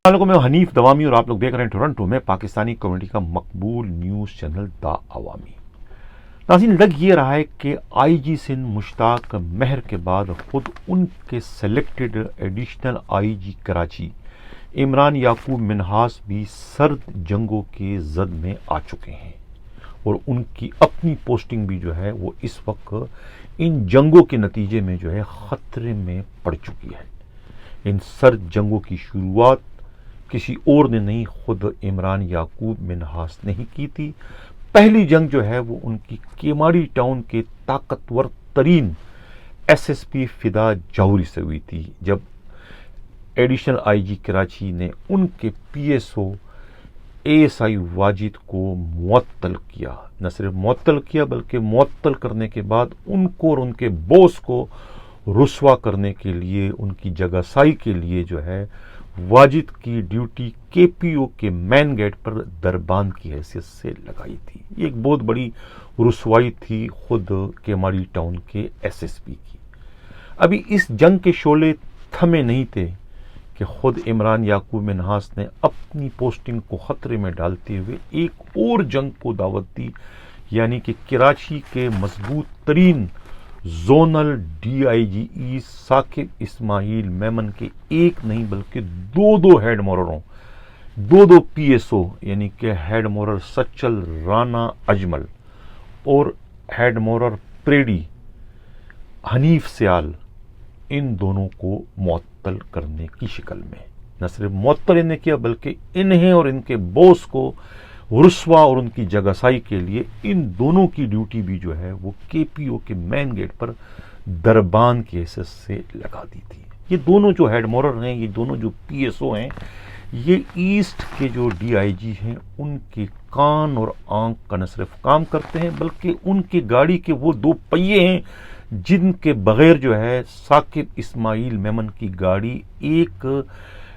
السلام علیکم، میں حنیف دوامی اور آپ لوگ دیکھ رہے ہیں ٹورنٹو میں پاکستانی کمیونٹی کا مقبول نیوز چینل دا عوامی۔ ناظرین، لگ یہ رہا ہے کہ آئی جی سندھ مشتاق مہر کے بعد خود ان کے سلیکٹڈ ایڈیشنل آئی جی کراچی عمران یعقوب منہاس بھی سرد جنگوں کے زد میں آ چکے ہیں، اور ان کی اپنی پوسٹنگ بھی جو ہے وہ اس وقت ان جنگوں کے نتیجے میں جو ہے خطرے میں پڑ چکی ہے۔ ان سرد جنگوں کی شروعات کسی اور نے نہیں، خود عمران یعقوب منہاس نے ہی کی تھی۔ پہلی جنگ جو ہے وہ ان کی کیماڑی ٹاؤن کے طاقتور ترین ایس ایس پی فدا جوہری سے ہوئی تھی، جب ایڈیشنل آئی جی کراچی نے ان کے P S O A S I Wajid کو معطل کیا۔ نہ صرف معطل کیا بلکہ معطل کرنے کے بعد ان کو اور ان کے باس کو رسوا کرنے کے لیے، ان کی جگہ سائی کے لیے جو ہے واجد کی ڈیوٹی کے پی او کے مین گیٹ پر دربان کی حیثیت سے لگائی تھی۔ یہ ایک بہت بڑی رسوائی تھی خود کیماڑی ٹاؤن کے ایس ایس پی کی۔ ابھی اس جنگ کے شعلے تھمے نہیں تھے کہ خود عمران یعقوب منہاس نے اپنی پوسٹنگ کو خطرے میں ڈالتے ہوئے ایک اور جنگ کو دعوت دی، یعنی کہ کراچی کے مضبوط ترین زونل ڈی آئی جی ای ثاقب اسماعیل میمن کے ایک نہیں بلکہ دو ہیڈ مورروں، دو پی ایس او، یعنی کہ ہیڈ مورر سچل رانا اجمل اور ہیڈ مورر پریڈی حنیف سیال، ان دونوں کو معطل کرنے کی شکل میں نہ صرف معطل انہیں کیا بلکہ انہیں اور ان کے باس کو رسوا اور ان کی جگہ سائی کے لیے ان دونوں کی ڈیوٹی بھی جو ہے وہ کے پی او کے مین گیٹ پر دربان کی حیثیت سے لگا دی تھی۔ یہ دونوں جو ہیڈ مورر ہیں، یہ دونوں جو پی ایس او ہیں، یہ ایسٹ کے جو ڈی آئی جی ہیں ان کے کان اور آنکھ کا نہ صرف کام کرتے ہیں بلکہ ان کی گاڑی کے وہ دو پہیے ہیں جن کے بغیر جو ہے ثاقب اسماعیل میمن کی گاڑی ایک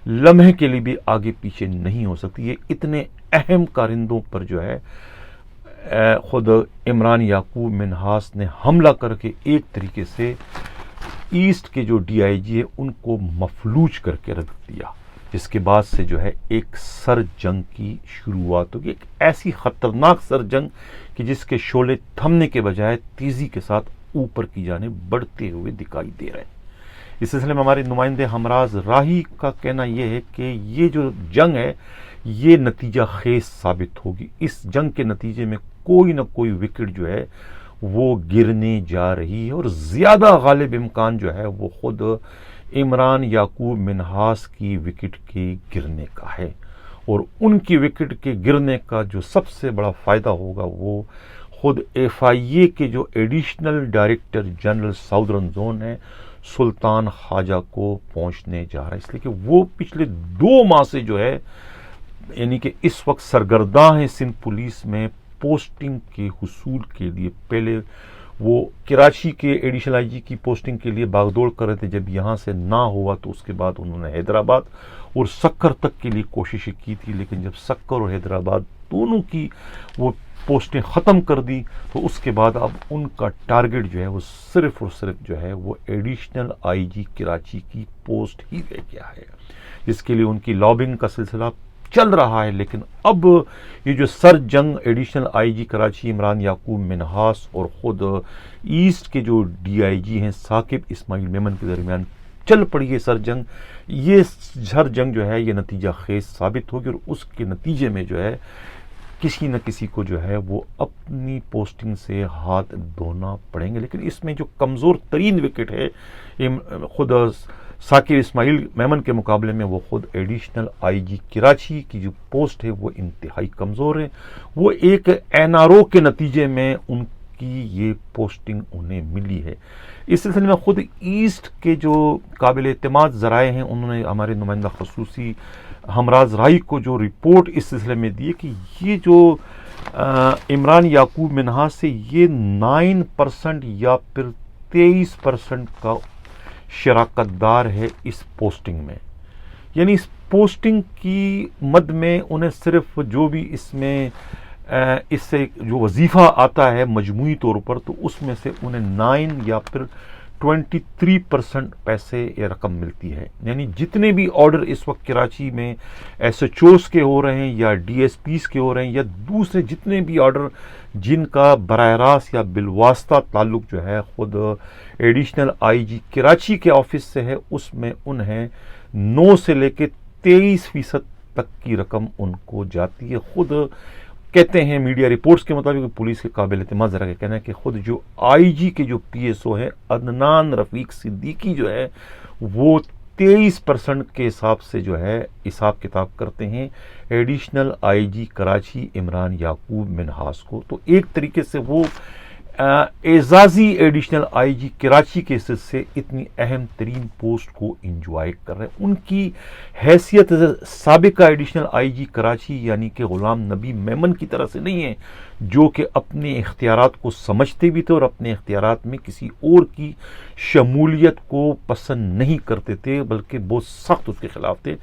لمحے کے لیے بھی آگے پیچھے نہیں ہو سکتی۔ یہ اتنے اہم کارندوں پر جو ہے خود عمران یعقوب منہاس نے حملہ کر کے ایک طریقے سے ایسٹ کے جو ڈی آئی جی ہے ان کو مفلوج کر کے رکھ دیا، جس کے بعد سے جو ہے ایک سر جنگ کی شروعات ہوگی، ایک ایسی خطرناک سر جنگ کہ جس کے شعلے تھمنے کے بجائے تیزی کے ساتھ اوپر کی جانب بڑھتے ہوئے دکھائی دے رہے ہیں۔ اس سلسلے میں ہمارے نمائندے ہمراز راہی کا کہنا یہ ہے کہ یہ جو جنگ ہے یہ نتیجہ خیز ثابت ہوگی۔ اس جنگ کے نتیجے میں کوئی نہ کوئی وکٹ جو ہے وہ گرنے جا رہی ہے، اور زیادہ غالب امکان جو ہے وہ خود عمران یعقوب منہاس کی وکٹ کے گرنے کا ہے، اور ان کی وکٹ کے گرنے کا جو سب سے بڑا فائدہ ہوگا وہ خود ایف آئی اے کے جو additional director general southern zone ہے سلطان خواجہ کو پہنچنے جا رہا ہے، اس لیے کہ وہ پچھلے 2 ماہ سے جو ہے یعنی کہ اس وقت سرگرداں ہیں سندھ پولیس میں پوسٹنگ کے حصول کے لیے۔ پہلے وہ کراچی کے ایڈیشنل آئی جی کی پوسٹنگ کے لیے باغ دوڑ کر رہے تھے، جب یہاں سے نہ ہوا تو اس کے بعد انہوں نے حیدرآباد اور سکر تک کے لیے کوششیں کی تھی، لیکن جب سکر اور حیدرآباد دونوں کی وہ پوسٹیں ختم کر دی تو اس کے بعد اب ان کا ٹارگٹ جو ہے وہ صرف اور صرف جو ہے وہ ایڈیشنل آئی جی کراچی کی پوسٹ ہی رہ گیا ہے، جس کے لیے ان کی لابنگ کا سلسلہ چل رہا ہے۔ لیکن اب یہ جو سر جنگ ایڈیشنل آئی جی کراچی عمران یعقوب منہاس اور خود ایسٹ کے جو ڈی آئی جی ہیں ثاقب اسماعیل میمن کے درمیان چل پڑی ہے سر جنگ، یہ سر جنگ جو ہے یہ نتیجہ خیز ثابت ہوگی، اور اس کے نتیجے میں جو ہے کسی نہ کسی کو جو ہے وہ اپنی پوسٹنگ سے ہاتھ دھونا پڑیں گے۔ لیکن اس میں جو کمزور ترین وکٹ ہے خود ثاقب اسماعیل میمن کے مقابلے میں وہ خود ایڈیشنل آئی جی کراچی کی جو پوسٹ ہے وہ انتہائی کمزور ہے۔ وہ ایک این آر او کے نتیجے میں ان کی یہ پوسٹنگ انہیں ملی ہے۔ اس سلسلے میں خود ایسٹ کے جو قابل اعتماد ذرائع ہیں انہوں نے ہمارے نمائندہ خصوصی ہمراز راہی کو جو رپورٹ اس سلسلے میں دی ہے کہ یہ جو عمران یعقوب منہاس سے یہ 9% یا پھر 23% کا شراکت دار ہے اس پوسٹنگ میں، یعنی اس پوسٹنگ کی مد میں انہیں صرف جو بھی اس میں اس سے جو وظیفہ آتا ہے مجموعی طور پر تو اس میں سے انہیں 9 یا پھر 23% پیسے یا رقم ملتی ہے. یعنی جتنے بھی آرڈر اس وقت کراچی میں ایس ایچ اوز کے ہو رہے ہیں یا ڈی ایس پیز کے ہو رہے ہیں یا دوسرے جتنے بھی آرڈر جن کا براہ راست یا بالواسطہ تعلق جو ہے خود ایڈیشنل آئی جی کراچی کے آفس سے ہے، اس میں انہیں 9 سے لے کے 23% تک کی رقم ان کو جاتی ہے. خود کہتے ہیں میڈیا رپورٹس کے مطابق، پولیس کے قابل اعتماد ذرا کا کہنا ہے کہ خود جو آئی جی کے جو پی ایس او ہے عدنان رفیق صدیقی جو ہے وہ 23% کے حساب سے جو ہے حساب کتاب کرتے ہیں ایڈیشنل آئی جی کراچی عمران یعقوب منہاس کو. تو ایک طریقے سے وہ اعزازی ایڈیشنل آئی جی کراچی کے سے اتنی اہم ترین پوسٹ کو انجوائے کر رہے ہیں. ان کی حیثیت سابقہ ایڈیشنل آئی جی کراچی یعنی کہ غلام نبی میمن کی طرح سے نہیں ہے، جو کہ اپنے اختیارات کو سمجھتے بھی تھے اور اپنے اختیارات میں کسی اور کی شمولیت کو پسند نہیں کرتے تھے، بلکہ بہت سخت اس کے خلاف تھے.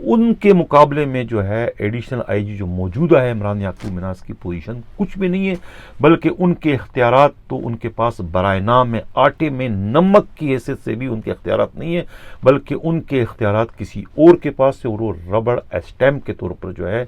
ان کے مقابلے میں جو ہے ایڈیشنل آئی جی جو موجودہ ہے عمران یعقوب منہاس کی پوزیشن کچھ بھی نہیں ہے، بلکہ ان کے اختیارات تو ان کے پاس برائے نام میں آٹے میں نمک کی حیثیت سے بھی ان کے اختیارات نہیں ہے، بلکہ ان کے اختیارات کسی اور کے پاس سے، اور وہ ربڑ اسٹیمپ کے طور پر جو ہے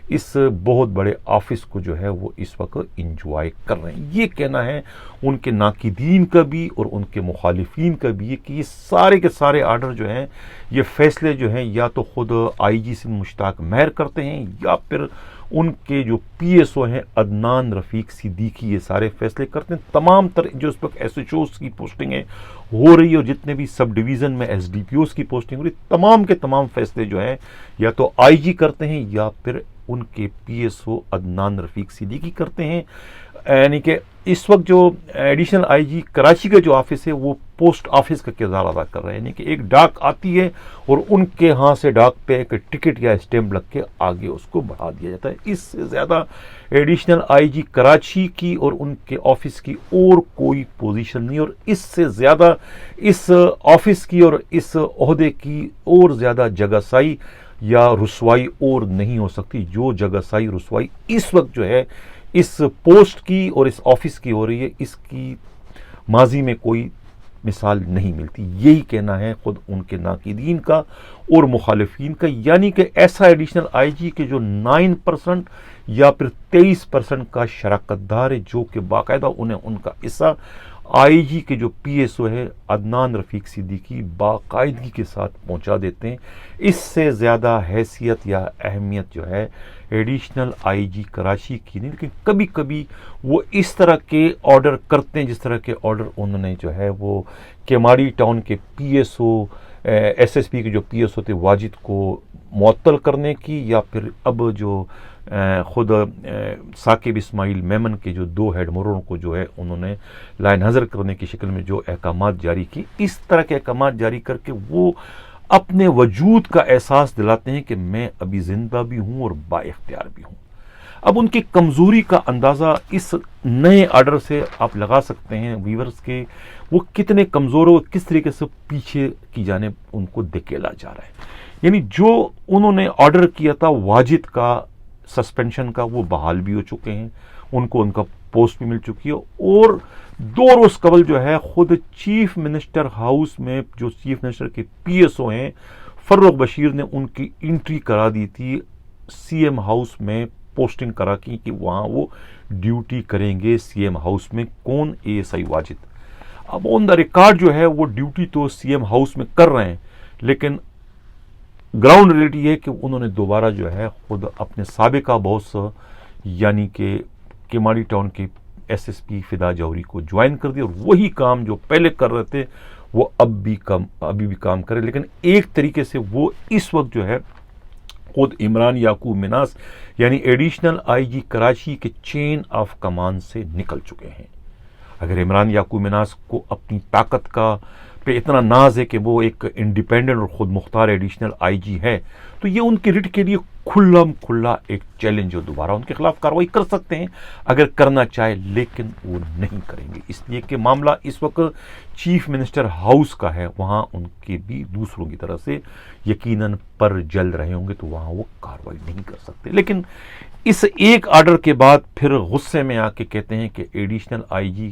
اس بہت بڑے آفس کو جو ہے وہ اس وقت انجوائے کر رہے ہیں. یہ کہنا ہے ان کے ناقدین کا بھی اور ان کے مخالفین کا بھی کہ یہ سارے کے سارے آرڈر جو ہیں، یہ فیصلے جو ہیں یا تو خود آئی جی سندھ مشتاق مہر کرتے ہیں یا پھر ان کے جو پی ایس او ہیں عدنان رفیق صدیقی یہ سارے فیصلے کرتے ہیں. تمام تر جو اس وقت ایس ایچ اوز کی پوسٹنگیں ہو رہی ہے اور جتنے بھی سب ڈویژن میں ایس ڈی پی اوز کی پوسٹنگ ہو رہی ہے، تمام کے تمام فیصلے جو ہیں یا تو آئی جی کرتے ہیں یا پھر ان کے پی ایس او عدنان رفیق صدیقی کرتے ہیں. یعنی کہ اس وقت جو ایڈیشنل آئی جی کراچی کا جو آفس ہے وہ پوسٹ آفس کا کردار ادا کر رہے ہیں. یعنی کہ ایک ڈاک آتی ہے اور ان کے ہاں سے ڈاک پہ ایک ٹکٹ یا اسٹیمپ لگ کے آگے اس کو بڑھا دیا جاتا ہے. اس سے زیادہ ایڈیشنل آئی جی کراچی کی اور ان کے آفس کی اور کوئی پوزیشن نہیں، اور اس سے زیادہ اس آفس کی اور اس عہدے کی اور زیادہ جگہ سائی یا رسوائی اور نہیں ہو سکتی جو جگہ سائی رسوائی اس وقت جو ہے اس پوسٹ کی اور اس آفس کی ہو رہی ہے. اس کی ماضی میں کوئی مثال نہیں ملتی. یہی کہنا ہے خود ان کے ناقدین کا اور مخالفین کا. یعنی کہ ایسا ایڈیشنل آئی جی کے جو 9% یا پھر 23% کا شراکت دار ہے، جو کہ باقاعدہ انہیں ان کا حصہ آئی جی کے جو پی ایس او ہے عدنان رفیق صدیقی باقاعدگی کے ساتھ پہنچا دیتے ہیں. اس سے زیادہ حیثیت یا اہمیت جو ہے ایڈیشنل آئی جی کراچی کی نہیں. لیکن کبھی کبھی وہ اس طرح کے آرڈر کرتے ہیں جس طرح کے آرڈر انہوں نے جو ہے وہ کیماڑی ٹاؤن کے P S O S S P کے جو پی ایس او تھے واجد کو معطل کرنے کی، یا پھر اب جو خود ثاقب اسماعیل میمن کے جو 2 ہیڈ مروروں کو جو ہے انہوں نے لائن حضر کرنے کی شکل میں جو احکامات جاری کی. اس طرح کے احکامات جاری کر کے وہ اپنے وجود کا احساس دلاتے ہیں کہ میں ابھی زندہ بھی ہوں اور با اختیار بھی ہوں. اب ان کی کمزوری کا اندازہ اس نئے آرڈر سے آپ لگا سکتے ہیں ویورز کے وہ کتنے کمزور ہو، کس طریقے سے پیچھے کی جانب ان کو دھکیلا جا رہا ہے. یعنی جو انہوں نے آرڈر کیا تھا واجد کا سسپینشن کا وہ بحال بھی ہو چکے ہیں، ان کو ان کا پوسٹ بھی مل چکی ہے. اور 2 روز قبل جو ہے خود چیف منسٹر ہاؤس میں جو چیف منسٹر کے پی ایس او ہیں فروغ بشیر نے ان کی انٹری کرا دی تھی سی ایم ہاؤس میں، پوسٹنگ کرا کی کہ وہاں وہ ڈیوٹی کریں گے سی ایم ہاؤس میں. کون؟ A S I Wajid. اب آن دا ریکارڈ جو ہے وہ ڈیوٹی تو سی ایم ہاؤس میں کر رہے ہیں، لیکن گراؤنڈ ریئلٹی یہ ہے کہ انہوں نے دوبارہ جو ہے خود اپنے سابقہ باس یعنی کہ کیماڑی ٹاؤن کے ایس ایس پی فدا جوہری کو جوائن کر دیا، اور وہی کام جو پہلے کر رہے تھے وہ ابھی بھی کام کرے. لیکن ایک طریقے سے وہ اس وقت جو ہے خود عمران یعقوب منہاس یعنی ایڈیشنل آئی جی کراچی کے چین آف کمانڈ سے نکل چکے ہیں. اگر عمران یعقوب منہاس کو اپنی طاقت کا پہ اتنا ناز ہے کہ وہ ایک انڈیپینڈنٹ اور خود مختار ایڈیشنل آئی جی ہے، تو یہ ان کے رٹ کے لیے کھلا ایک چیلنج جو دوبارہ ان کے خلاف کارروائی کر سکتے ہیں اگر کرنا چاہے، لیکن وہ نہیں کریں گے. اس لیے کہ معاملہ اس وقت چیف منسٹر ہاؤس کا ہے، وہاں ان کے بھی دوسروں کی طرح سے یقیناً پر جل رہے ہوں گے، تو وہاں وہ کارروائی نہیں کر سکتے. لیکن اس ایک آرڈر کے بعد پھر غصے میں آ کے کہتے ہیں کہ additional I G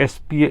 SP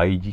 IG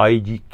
IG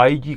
IG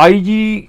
IG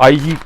IG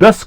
10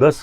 10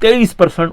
23%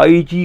IG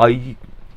IG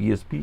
PSP,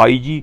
IG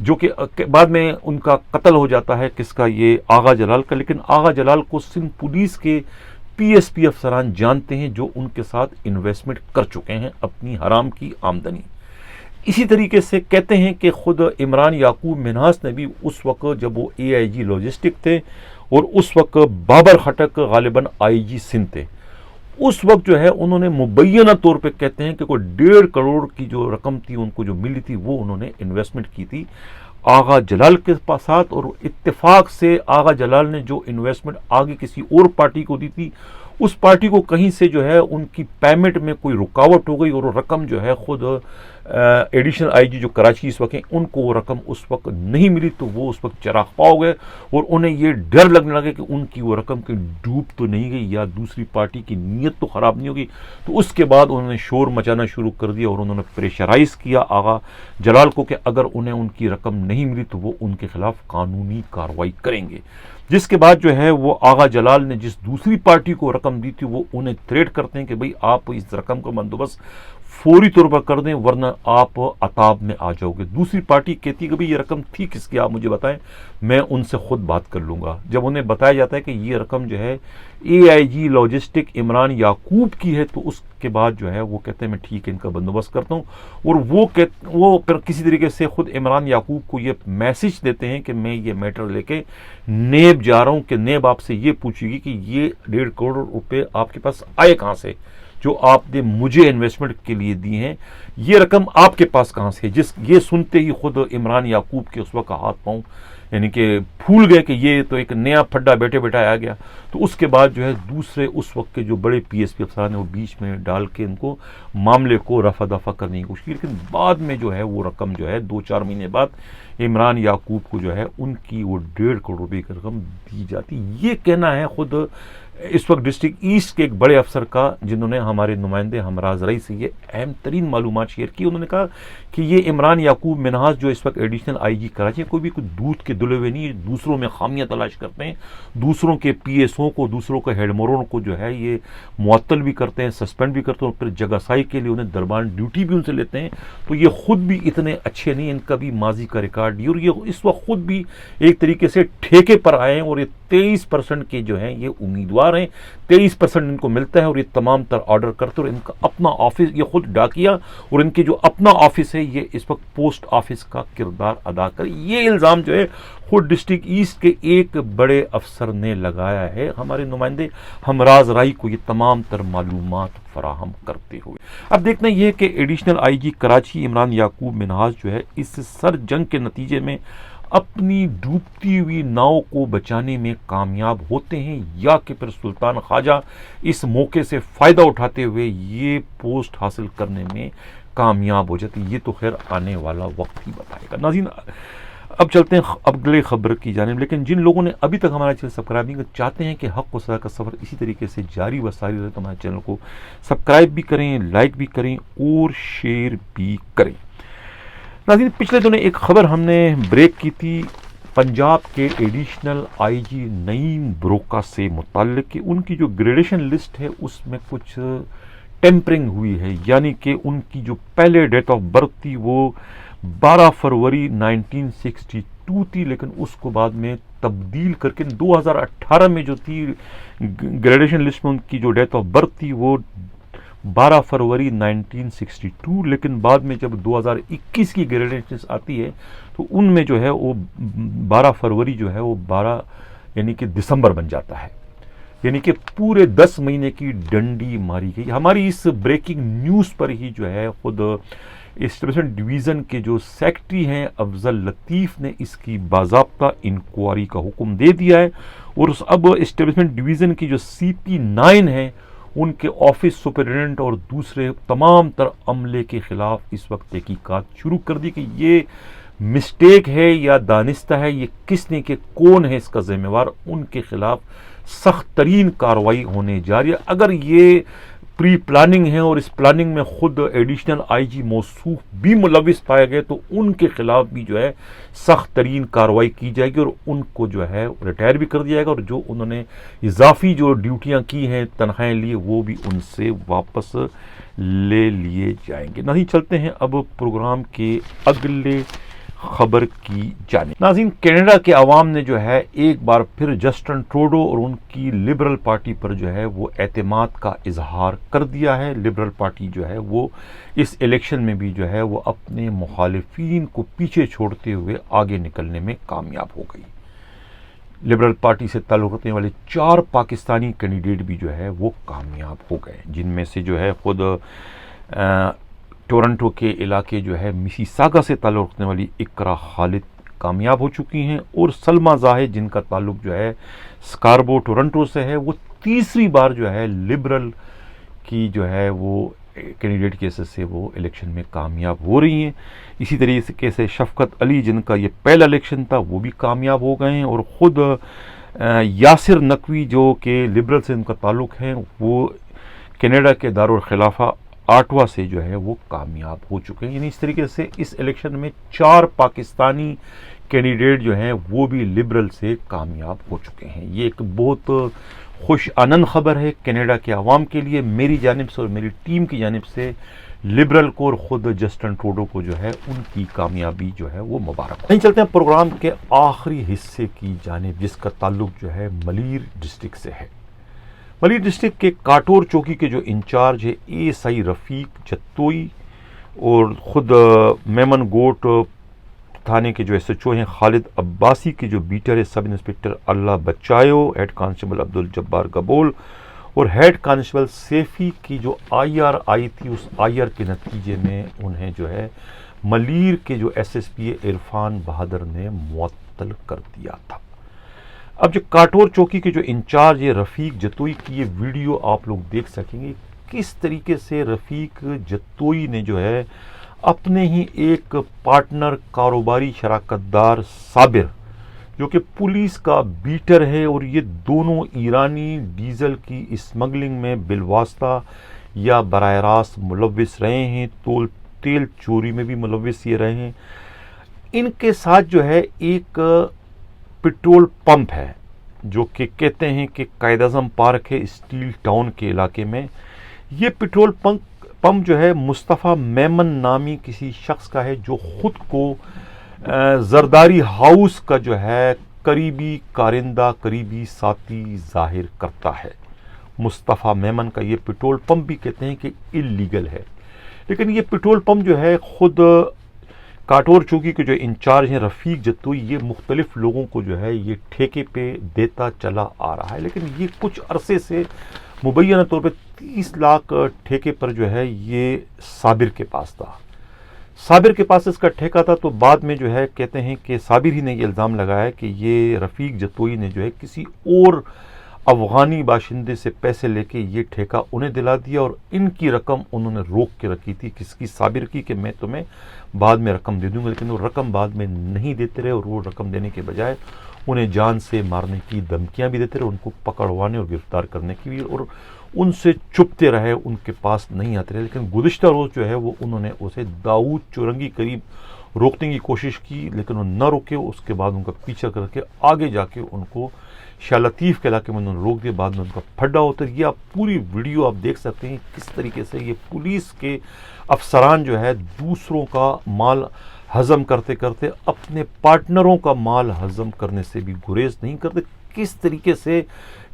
جو کہ بعد میں ان کا قتل ہو جاتا ہے، کس کا، یہ آغا جلال کا، لیکن آغا جلال کو سندھ پولیس کے پی ایس پی افسران جانتے ہیں جو ان کے ساتھ انویسٹمنٹ کر چکے ہیں اپنی حرام کی آمدنی۔ اسی طریقے سے کہتے ہیں کہ خود عمران یعقوب منہاس نے بھی اس وقت جب وہ اے آئی جی لاجسٹک تھے اور اس وقت بابر خٹک غالباً آئی جی سندھ تھے، اس وقت جو ہے انہوں نے مبینہ طور پہ کہتے ہیں کہ کوئی 1.5 کروڑ کی جو رقم تھی ان کو جو ملی تھی وہ انہوں نے انویسٹمنٹ کی تھی آغا جلال کے ساتھ، اور اتفاق سے آغا جلال نے جو انویسٹمنٹ آگے کسی اور پارٹی کو دی تھی، اس پارٹی کو کہیں سے جو ہے ان کی پیمنٹ میں کوئی رکاوٹ ہو گئی اور وہ رقم جو ہے خود ایڈیشنل آئی جی جو کراچی اس وقت ہیں ان کو وہ رقم اس وقت نہیں ملی، تو وہ اس وقت چراغ پا ہو گئے اور انہیں یہ ڈر لگنے لگے کہ ان کی وہ رقم کہیں ڈوب تو نہیں گئی یا دوسری پارٹی کی نیت تو خراب نہیں ہوگی۔ تو اس کے بعد انہوں نے شور مچانا شروع کر دیا اور انہوں نے پریشرائز کیا آغا جلال کو کہ اگر انہیں ان کی رقم نہیں ملی تو وہ ان کے خلاف قانونی کارروائی کریں گے، جس کے بعد جو ہے وہ آغا جلال نے جس دوسری پارٹی کو رقم دی تھی وہ انہیں تھریٹ کرتے ہیں کہ بھئی آپ اس رقم کا بندوبست فوری طور پر کر دیں ورنہ آپ عطاب میں آ جاؤ گے۔ دوسری پارٹی کہتی ہے کہ بھئی یہ رقم تھی کس کی، آپ مجھے بتائیں، میں ان سے خود بات کر لوں گا۔ جب انہیں بتایا جاتا ہے کہ یہ رقم جو ہے اے آئی جی لاجسٹک عمران یعقوب کی ہے، تو اس کے بعد جو ہے وہ کہتے ہیں میں ٹھیک ہے ان کا بندوبست کرتا ہوں، اور وہ پھر کسی طریقے سے خود عمران یعقوب کو یہ میسج دیتے ہیں کہ میں یہ میٹر لے کے نیب جا رہا ہوں، کہ نیب آپ سے یہ پوچھے گی کہ یہ 1.5 کروڑ روپے آپ کے پاس آئے کہاں سے جو آپ نے مجھے انویسٹمنٹ کے لیے دی ہیں، یہ رقم آپ کے پاس کہاں سے ہے۔ یہ سنتے ہی خود عمران یعقوب کے اس وقت ہاتھ پاؤں یعنی کہ پھول گئے کہ یہ تو ایک نیا پھڈا بیٹھے بیٹھا آ گیا۔ تو اس کے بعد جو ہے دوسرے اس وقت کے جو بڑے پی ایس پی افسران ہیں وہ بیچ میں ڈال کے ان کو معاملے کو رفع دفع کرنے کی کوشش کی، لیکن بعد میں جو ہے وہ رقم جو ہے 2-4 مہینے بعد عمران یعقوب کو جو ہے ان کی وہ 1.5 کروڑ روپے کی رقم دی جاتی۔ یہ کہنا ہے خود اس وقت ڈسٹرکٹ ایسٹ کے ایک بڑے افسر کا، جنہوں نے ہمارے نمائندے ہمراز رئی سے یہ اہم ترین معلومات شیئر کی۔ انہوں نے کہا کہ یہ عمران یعقوب منہاس جو اس وقت ایڈیشنل آئی جی کراچی ہے، کوئی دودھ کے دلے ہوئے نہیں، دوسروں میں خامیاں تلاش کرتے ہیں، دوسروں کے پی ایس او کو، دوسروں کے ہیڈ موروں کو جو ہے یہ معطل بھی کرتے ہیں، سسپینڈ بھی کرتے ہیں، اور پھر جگہ سائی کے لیے انہیں دربان ڈیوٹی بھی ان سے لیتے ہیں۔ تو یہ خود بھی اتنے اچھے نہیں، ان کا بھی ماضی کا ریکارڈ نہیں، اور یہ اس وقت خود بھی ایک طریقے سے ٹھیکے پر آئے ہیں، اور یہ 23% کے جو ہیں یہ امیدوار ہیں، 23% ان کو ملتا ہے، اور یہ تمام تر آرڈر کرتے، اور ان کا اپنا آفس، یہ خود ڈاکیہ اور ان کے جو اپنا آفس ہے یہ اس وقت پوسٹ آفس کا کردار ادا کر۔ یہ الزام جو ہے خود ڈسٹرکٹ ایسٹ کے ایک بڑے افسر نے لگایا ہے، ہمارے نمائندے ہمراز رائی کو یہ تمام تر معلومات فراہم کرتے ہوئے۔ اب دیکھنا یہ ہے کہ ایڈیشنل آئی جی کراچی عمران یعقوب منہاس جو ہے اس سر جنگ کے نتیجے میں اپنی ڈوبتی ہوئی ناؤ کو بچانے میں کامیاب ہوتے ہیں، یا کہ پھر سلطان خواجہ اس موقع سے فائدہ اٹھاتے ہوئے یہ پوسٹ حاصل کرنے میں کامیاب ہو جاتی۔ یہ تو خیر آنے والا وقت ہی بتائے گا۔ ناظرین، اب چلتے ہیں اگلے خبر کی جانب، لیکن جن لوگوں نے ابھی تک ہمارا چینل سبسکرائب نہیں کیا، چاہتے ہیں کہ حق و سزا کا سفر اسی طریقے سے جاری و ساری رہے، تو ہمارے چینل کو سبسکرائب بھی کریں، لائک بھی کریں اور شیئر بھی کریں۔ ناظرین، پچھلے دنوں ایک خبر ہم نے بریک کی تھی پنجاب کے ایڈیشنل آئی جی نعیم بروکا سے متعلق، کہ ان کی جو گریڈیشن لسٹ ہے اس میں کچھ ٹیمپرنگ ہوئی ہے، یعنی کہ ان کی جو پہلے ڈیٹ آف برتھ تھی وہ 12 فروری 1962 تھی، لیکن اس کو بعد میں تبدیل کر کے 2018 میں جو تھی گریڈیشن لسٹ میں ان کی جو ڈیٹ آف برتھ تھی وہ 12 فروری 1962، لیکن بعد میں جب 2021 کی گریڈیشن آتی ہے تو ان میں جو ہے وہ 12 فروری جو ہے وہ 12 یعنی کہ دسمبر بن جاتا ہے، یعنی کہ پورے 10 مہینے کی ڈنڈی ماری گئی۔ ہماری اس بریکنگ نیوز پر ہی جو ہے خود اسٹیبلشمنٹ ڈویژن کے جو سیکٹری ہیں افضل لطیف نے اس کی باضابطہ انکوائری کا حکم دے دیا ہے، اور اب اسٹیبلشمنٹ ڈویژن کی جو CP9 ہیں ان کے آفس سپرنٹینڈنٹ اور دوسرے تمام تر عملے کے خلاف اس وقت تحقیقات شروع کر دی کہ یہ مسٹیک ہے یا دانستہ ہے، یہ کس نے، کہ کون ہے اس کا ذمہ وار، ان کے خلاف سخت ترین کارروائی ہونے جا رہی ہے۔ اگر یہ پری پلاننگ ہے اور اس پلاننگ میں خود ایڈیشنل آئی جی موصوف بھی ملوث پائے گئے تو ان کے خلاف بھی جو ہے سخت ترین کارروائی کی جائے گی، اور ان کو جو ہے ریٹائر بھی کر دیا جائے گا، اور جو انہوں نے اضافی جو ڈیوٹیاں کی ہیں، تنخواہیں لی، وہ بھی ان سے واپس لے لیے جائیں گے۔ نہیں، چلتے ہیں اب پروگرام کے اگلے خبر کی جانب ناظرین، کینیڈا کے عوام نے جو ہے ایک بار پھر جسٹن ٹروڈو اور ان کی لبرل پارٹی پر جو ہے وہ اعتماد کا اظہار کر دیا ہے۔ لبرل پارٹی جو ہے وہ اس الیکشن میں بھی جو ہے وہ اپنے مخالفین کو پیچھے چھوڑتے ہوئے آگے نکلنے میں کامیاب ہو گئی۔ لبرل پارٹی سے تعلق رکھنے والے 4 پاکستانی کینڈیڈیٹ بھی جو ہے وہ کامیاب ہو گئے، جن میں سے جو ہے خود ٹورنٹو کے علاقے جو ہے میسیساگا سے تعلق رکھنے والی اقرا خالد کامیاب ہو چکی ہیں، اور سلمہ زاہد جن کا تعلق جو ہے سکاربو ٹورنٹو سے ہے، وہ تیسری بار جو ہے لبرل کی جو ہے وہ کینڈیڈیٹ کی حیثیت سے وہ الیکشن میں کامیاب ہو رہی ہیں۔ اسی طریقے سے شفقت علی جن کا یہ پہلا الیکشن تھا وہ بھی کامیاب ہو گئے ہیں، اور خود یاسر نقوی جو کہ لبرل سے ان کا تعلق ہے وہ کینیڈا کے دارالخلافہ آٹوا سے جو ہے وہ کامیاب ہو چکے ہیں۔ یعنی اس طریقے سے اس الیکشن میں 4 پاکستانی کینڈیڈیٹ جو ہیں وہ بھی لبرل سے کامیاب ہو چکے ہیں۔ یہ ایک بہت خوش آنند خبر ہے کینیڈا کے عوام کے لیے۔ میری جانب سے اور میری ٹیم کی جانب سے لبرل کو اور خود جسٹن ٹروڈو کو جو ہے ان کی کامیابی جو ہے وہ مبارک ہو۔ چلتے ہیں پروگرام کے آخری حصے کی جانب، جس کا تعلق جو ہے ملیر ڈسٹرکٹ سے ہے۔ ملیر ڈسٹرکٹ کے کاٹور چوکی کے جو انچارج ہے ASI رفیق جتوئی، اور خود میمن گوٹ تھانے کے جو SHO ہیں خالد عباسی کے جو بیٹر ہے سب انسپکٹر اللہ بچایو، ہیڈ کانسٹیبل عبدالجبار گبول، اور ہیڈ کانسٹیبل سیفی کی جو IR آئی تھی، اس IR کے نتیجے میں انہیں جو ہے ملیر کے جو SSP عرفان بہادر نے معطل کر دیا تھا۔ اب جو کاٹور چوکی کے جو انچارج ہے رفیق جتوئی کی یہ ویڈیو آپ لوگ دیکھ سکیں گے، کس طریقے سے رفیق جتوئی نے جو ہے اپنے ہی ایک پارٹنر کاروباری شراکت دار صابر جو کہ پولیس کا بیٹر ہے، اور یہ دونوں ایرانی ڈیزل کی اسمگلنگ میں بالواسطہ یا براہ راست ملوث رہے ہیں، تیل چوری میں بھی ملوث یہ رہے ہیں۔ ان کے ساتھ جو ہے ایک پٹرول پمپ ہے جو کہ کہتے ہیں کہ قائد اعظم پارک ہے اسٹیل ٹاؤن کے علاقے میں۔ یہ پٹرول پمپ جو ہے مصطفیٰ میمن نامی کسی شخص کا ہے جو خود کو زرداری ہاؤس کا جو ہے قریبی کارندہ، قریبی ساتھی ظاہر کرتا ہے۔ مصطفیٰ میمن کا یہ پٹرول پمپ بھی کہتے ہیں کہ اللیگل ہے، لیکن یہ پٹرول پمپ جو ہے خود کاٹور چوکی کے جو انچارج ہیں رفیق جتوئی یہ مختلف لوگوں کو جو ہے یہ ٹھیکے پہ دیتا چلا آ رہا ہے، لیکن یہ کچھ عرصے سے مبینہ طور پہ 30 لاکھ ٹھیکے پر جو ہے یہ صابر کے پاس تھا۔ صابر کے پاس اس کا ٹھیکہ تھا، تو بعد میں جو ہے کہتے ہیں کہ صابر ہی نے یہ الزام لگایا کہ یہ رفیق جتوئی نے جو ہے کسی اور افغانی باشندے سے پیسے لے کے یہ ٹھیکہ انہیں دلا دیا، اور ان کی رقم انہوں نے روک کے رکھی تھی کس کی، صابر کی، کہ میں تمہیں بعد میں رقم دے دوں گا، لیکن وہ رقم بعد میں نہیں دیتے رہے، اور وہ رقم دینے کے بجائے انہیں جان سے مارنے کی دھمکیاں بھی دیتے رہے، ان کو پکڑوانے اور گرفتار کرنے کی بھی، اور ان سے چھپتے رہے، ان کے پاس نہیں آتے رہے۔ لیکن گزشتہ روز جو ہے وہ انہوں نے اسے داؤد چورنگی قریب روکنے کی کوشش کی، لیکن وہ نہ روکے، اس کے بعد ان کا پیچھا کر کے آگے جا کے ان کو شاہ لطیف کے علاقے میں انہوں نے روک دیا، بعد میں ان کا پھڈا ہوتا ہے۔ یہ آپ پوری ویڈیو آپ دیکھ سکتے ہیں کس طریقے سے یہ پولیس کے افسران جو ہے دوسروں کا مال ہضم کرتے کرتے اپنے پارٹنروں کا مال ہضم کرنے سے بھی گریز نہیں کرتے، کس طریقے سے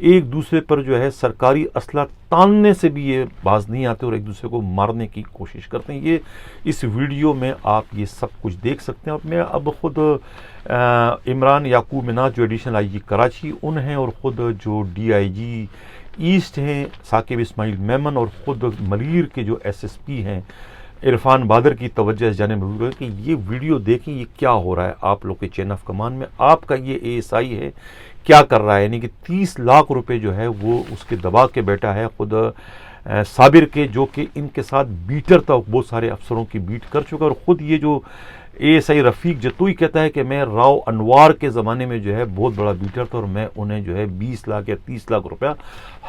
ایک دوسرے پر جو ہے سرکاری اسلحہ تاننے سے بھی یہ باز نہیں آتے اور ایک دوسرے کو مارنے کی کوشش کرتے ہیں۔ یہ اس ویڈیو میں آپ یہ سب کچھ دیکھ سکتے ہیں۔ اور میں اب خود عمران یعقوب مناج جو ایڈیشنل IG کراچی ان ہیں، اور خود جو DIG ایسٹ ہیں ثاقب اسماعیل میمن، اور خود ملیر کے جو SSP ہیں عرفان بہادر کی توجہ اس جانب مبذول ہے کہ یہ ویڈیو دیکھیں یہ کیا ہو رہا ہے آپ لوگ کے چین آف کمانڈ میں، آپ کا یہ ASI ہے کیا کر رہا ہے، یعنی کہ 30 لاکھ روپے جو ہے وہ اس کے دبا کے بیٹا ہے خود صابر کے، جو کہ ان کے ساتھ بیٹر تھا، بہت سارے افسروں کی بیٹ کر چکا، اور خود یہ جو ASI رفیق جتوئی کہتا ہے کہ میں راؤ انوار کے زمانے میں جو ہے بہت بڑا بیٹر تھا، اور میں انہیں جو ہے 20 لاکھ یا 30 لاکھ روپیہ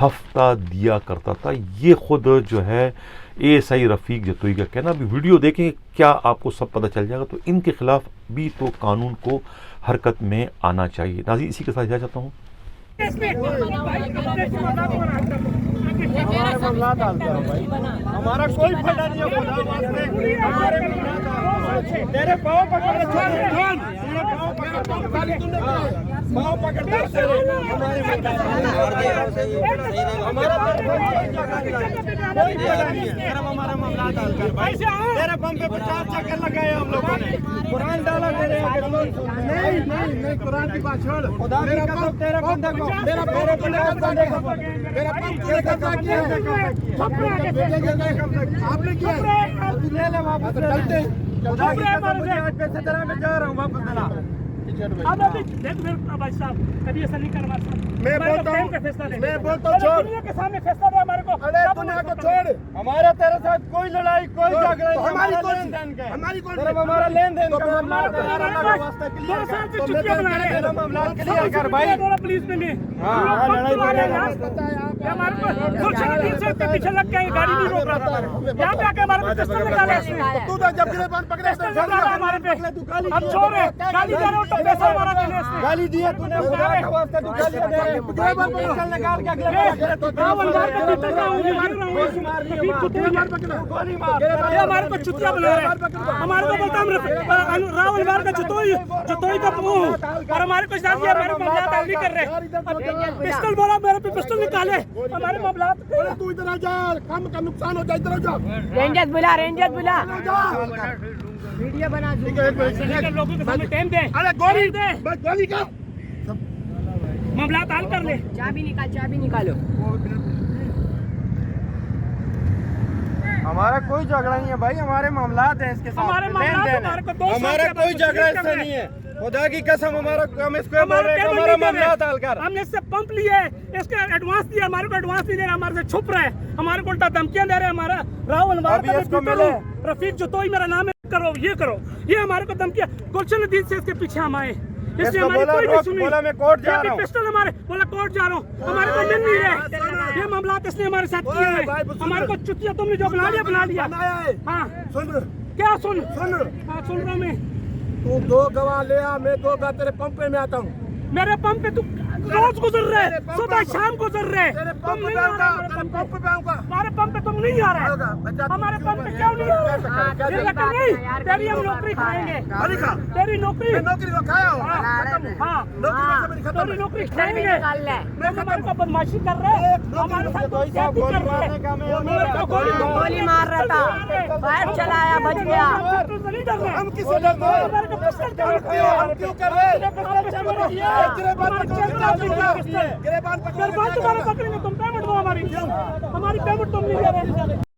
ہفتہ دیا کرتا تھا۔ یہ خود جو ہے ASI رفیق جتوئی کا کہنا۔ ابھی ویڈیو دیکھیں کیا آپ کو سب پتہ چل جائے گا، تو ان کے خلاف بھی تو قانون کو حرکت میں آنا چاہیے۔ ناظرین اسی کے ساتھ اجازت چاہتا ہوں۔ ہمارے معاملات حل کرو بھائی، ہمارا کوئی پھٹا نہیں ہے خدا واسطے، ہمارے تیرے پاؤں پکڑ تیرے پاؤں پکڑ پاؤں پکڑ ہمارا ہمارا معاملات حل کر بھائی، تیرے پمپ پہ 50 چکر لگائے ہم لوگوں نے، قرآن ڈالا تیرے نہیں قرآن کی بات چھوڑ، خدا کی قسم تیرے بندے کو میرا میرے بندے کو میرا پمپ کس کا کیا ہے آپ نے کیا لے لے واپس چلتے خدا کی قسم مجھے آج پیسے دینا میں جا رہا ہوں واپس دینا بھائی صاحب کبھی ایسا نہیں کروا سکتا، میں بولتا ہوں چھوڑ دنیا کے سامنے فیصلہ دے ہمارے کو، ارے دنیا کو چھوڑ، ہمارا تیرے ساتھ کوئی لڑائی کوئی جھگڑا نہیں، ہماری صرف ہمارا لین دین کا معاملہ واسطہ کلیئر کر بھائی، پولیس میں نہیں ہاں لڑائی ہمارے کو پیچھے لگ کے گاڑی نہیں روک رہا تھا، یہاں پہ آ کے ہمارے کو پسٹل نکالے تو جب گریبان پکڑے ہمارے پہ اب چھوڑ رہے گالی دے رہے ہو تو پیسہ ہمارا دینے سے گالی دی ہے تو نے خدا کے واسطے تو گالی دے رہے گریبان پسٹل نکال کے اگلے یہ ہمارے کو چتیا بنا رہے ہیں، ہمارے کو بولتا ہم راول بار کا جتوئی کا منہ، اور ہمارے کو ہمارے معاملات حل نہیں کر رہے، پسٹل بولا میرے پہ پسٹل نکالے ہمارے معاملات، تو ادھر آ جا، کام کا نقصان ہو جائے، ادھر آ جا، رینجر بلا ویڈیو بنا لوگوں کے سامنے ٹائم دے، ارے گولی دے گولی کا معاملات حل کر لے، چابی نکالو ہمارا کوئی جھگڑا نہیں ہے بھائی، ہمارے معاملات ہیں اس کے ساتھ، ہمارے معاملات ہمارا کوئی جھگڑا اس سے نہیں ہے، خدا کی قسم ہمارا ہم اس کو بول رہے ہیں ہمارا معاملات حل کر، ہم نے اس سے پمپ لیے، اس کے ایڈوانس دیا، ہمارے کو ایڈوانس نہیں دے رہے، ہمارے سے چھپ رہے، ہمارے کو الٹا دھمکیاں دے رہے، ہمارا راول رفیق جتوئی میرا نام ہے، کرو یہ کرو، یہ ہمارے کو دھمکیاں، گلشن ندید سے اس کے پیچھے ہم آئے، اس نے ہماری کوئی نہیں سنی، بولا میں کورٹ جا رہا ہوں، پسٹل ہمارے بولا کورٹ جا رہا ہوں، ہمارے کو مل نہیں رہے، یہ معاملات اس نے ہمارے ساتھ کیے ہیں، ہمارے کو چتیا تم نے جو بنا لیا، ہاں کیا سن رہا ہوں میں، تو 2 گواہ لے آ، میں 2 گواہ تیرے پمپ پہ میں آتا ہوں، میرے پمپ پہ تو روز گزر رہے، صبح شام گزر رہے، تیرے تم پمپ نہیں پہ آ آؤں گا، رہے پمپ پہ آؤں گا، ہمارے پمپ پہ تم نہیں آ رہے، ہمارے پمپ پہ کیوں نہیں آ رہے، تیری ہم نوکری کھائیں گے، تیری نوکری نوکری کو کھایا ہو، ہاں تیری نوکری کھائیں گے، ہمارے کو بدماشی کر رہے، ہمارے ساتھ زیادتی کر رہے، گولی مار رہا تھا، فائر چلایا بچ گیا، ہم کسے ڈرتے ہیں، ہم کیوں کر رہے ہیں، گریبان پکڑ تمہارے پکڑیں گے، تم پیمنٹ دو ہماری پیمنٹ تم نہیں دے رہے